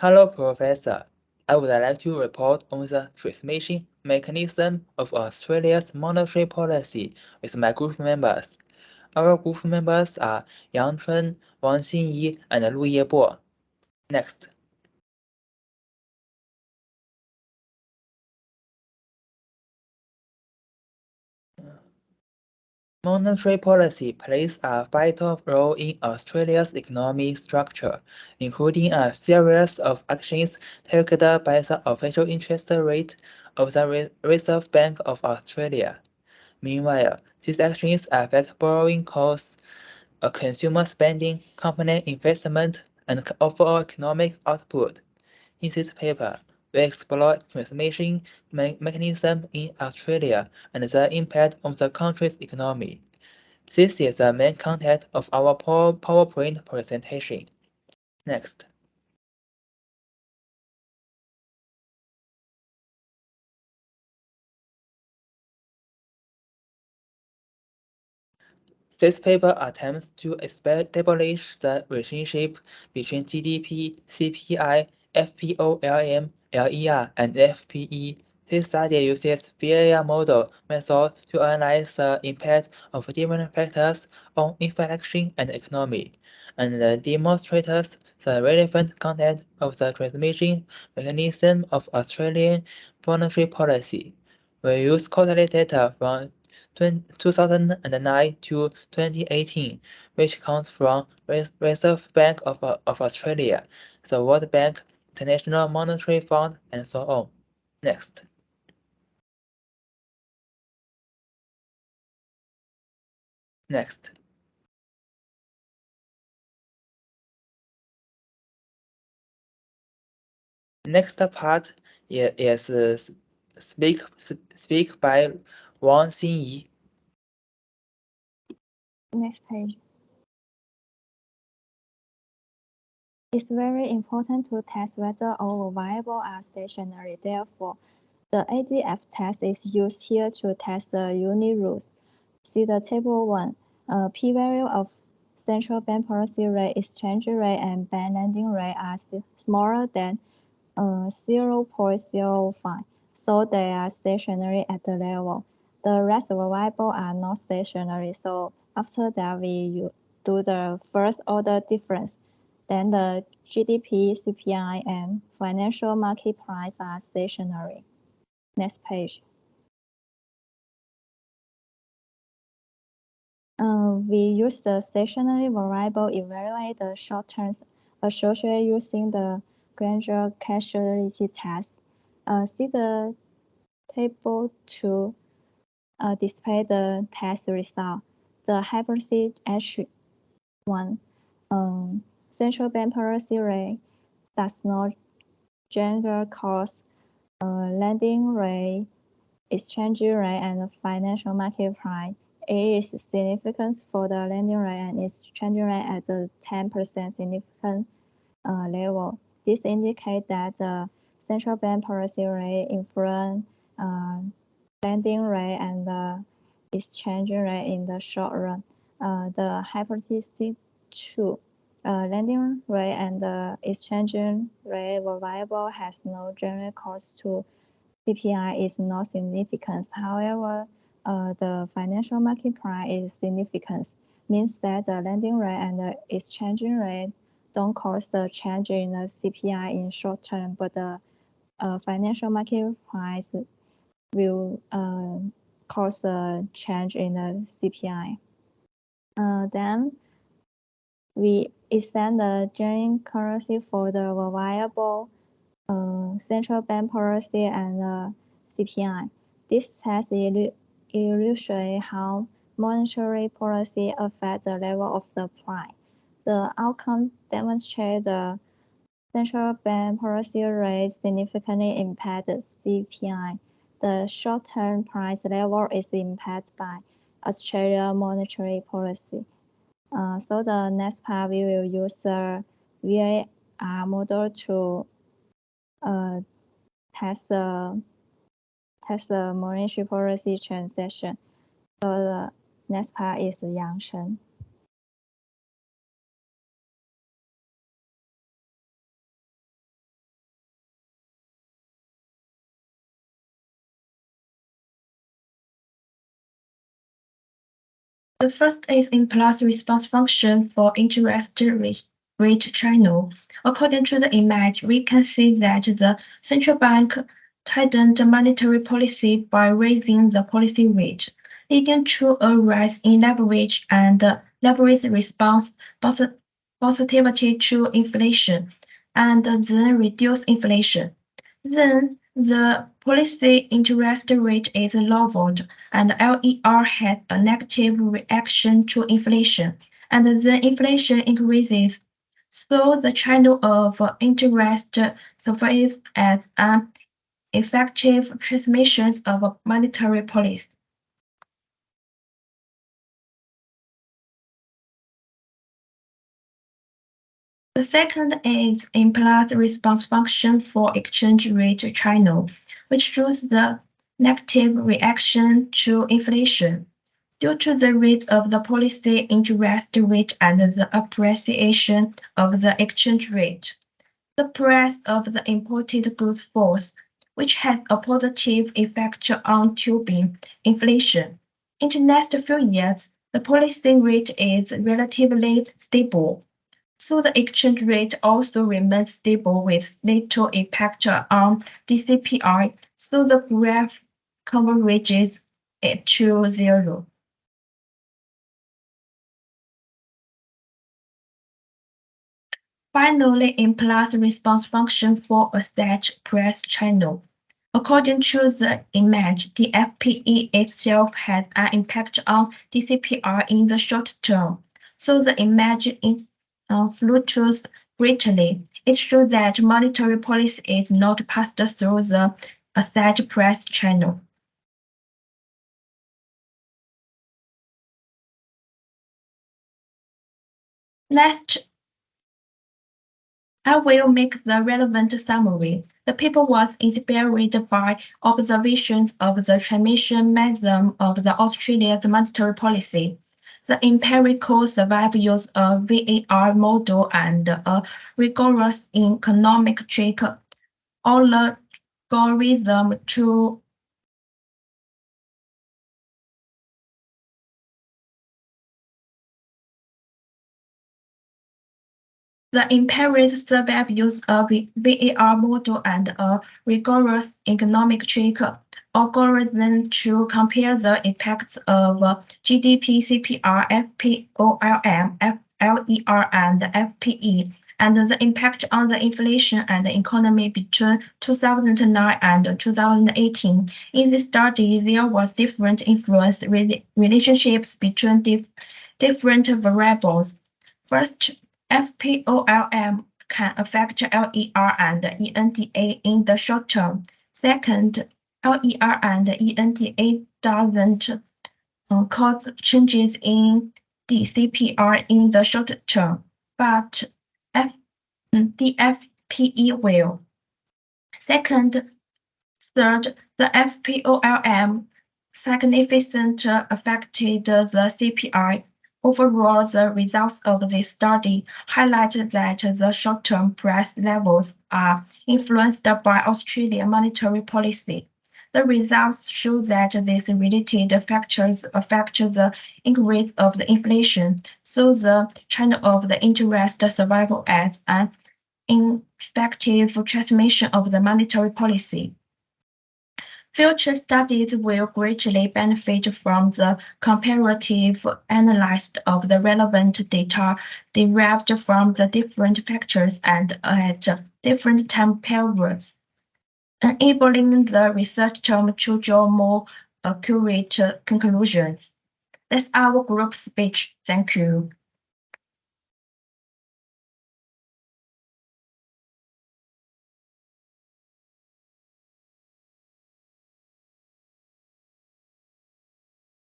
Hello, Professor. I would like to report on the transmission mechanism of Australia's monetary policy with my group members. Our group members are Yang Chun, Wang Xinyi, and Lu Yebo. Next. Monetary policy plays a vital role in Australia's economic structure, including a series of actions taken by the official interest rate of the Reserve Bank of Australia. Meanwhile, these actions affect borrowing costs, consumer spending, company investment, and overall economic output. In this paper, we explore transmission mechanism in Australia and the impact on the country's economy. This is the main content of our PowerPoint presentation. Next. This paper attempts to establish the relationship between GDP, CPI, FPOLM, LER, and FPE. This study uses VAR model method to analyze the impact of different factors on inflation and economy, and demonstrates the relevant content of the transmission mechanism of Australian monetary policy. We use quarterly data from 2009 to 2018, which comes from Reserve Bank of Australia, the World Bank, International Monetary Fund, and so on. Next. Next. Next part is speak by Wang Xinyi. Next page. It's very important to test whether all variables are stationary. Therefore, the ADF test is used here to test the unit rules. See the table 1. P-value of central bank policy rate, exchange rate, and bank lending rate are smaller than 0.05, so they are stationary at the level. The rest of the variables are not stationary, so after that we do the first order difference. Then the GDP, CPI, and financial market price are stationary. Next page. We use the stationary variable evaluate the short terms associated using the gradual causality test. See the table 2 display the test result. The hypothesis H1 central bank policy rate does not generally cause lending rate, exchange rate, and financial market price. A is significant for the lending rate and exchange rate at the 10% significant level. This indicates that the central bank policy rate influence lending rate and the exchange rate in the short run. The hypothesis 2, lending rate and the exchange rate variable has no general cost to CPI is not significant. However, the financial market price is significant, means that the lending rate and the exchange rate don't cause the change in the CPI in short term, but the financial market price will cause a change in the CPI. Then we extend the genuine currency for the variable central bank policy and CPI. This test illustrates how monetary policy affects the level of the price. The outcome demonstrates the central bank policy rate significantly impacts CPI. The short-term price level is impacted by Australian monetary policy. So the next part we will use the VAR model to test the monetary policy transaction. So the next part is Yang Chen. The first is impulse response function for interest rate channel. According to the image, we can see that the central bank tightened monetary policy by raising the policy rate, leading to a rise in leverage and leverage response positivity to inflation, and then reduce inflation. Then the policy interest rate is lowered, and LER had a negative reaction to inflation, and then inflation increases. So the channel of interest serves as an effective transmission of monetary policy. The second is impulse response function for exchange rate channel, which shows the negative reaction to inflation due to the rate of the policy interest rate and the appreciation of the exchange rate. The price of the imported goods falls, which has a positive effect on tubing inflation. In the next few years, the policy rate is relatively stable. So the exchange rate also remains stable with little impact on DCPI, so the graph converges to zero. Finally, impulse response function for a set price channel. According to the image, the FPE itself has an impact on DCPI in the short term. So the image fluctuates greatly. It shows that monetary policy is not passed through the asset price channel. Next, I will make the relevant summary. The paper was inspired by observations of the transmission mechanism of the Australia's monetary policy. The empirical survey used a VAR model and a rigorous econometric algorithm to the empirical survey used a VAR model and a rigorous econometric algorithm to compare the effects of GDP, CPR, FPOLM, LER, and FPE, and the impact on the inflation and the economy between 2009 and 2018. In this study, there was different influence relationships between different variables. First, FPOLM can affect LER and ENDA in the short term. Second, LER and ENDA doesn't cause changes in DCPR in the short term, but the FPE will. Third, the FPOLM significantly affected the CPI. Overall, the results of this study highlight that the short-term price levels are influenced by Australian monetary policy. The results show that these related factors affect the increase of the inflation, so the channel of the interest survival as an effective transmission of the monetary policy. Future studies will greatly benefit from the comparative analysis of the relevant data derived from the different factors and at different time periods, enabling the researcher to draw more accurate conclusions. That's our group speech. Thank you.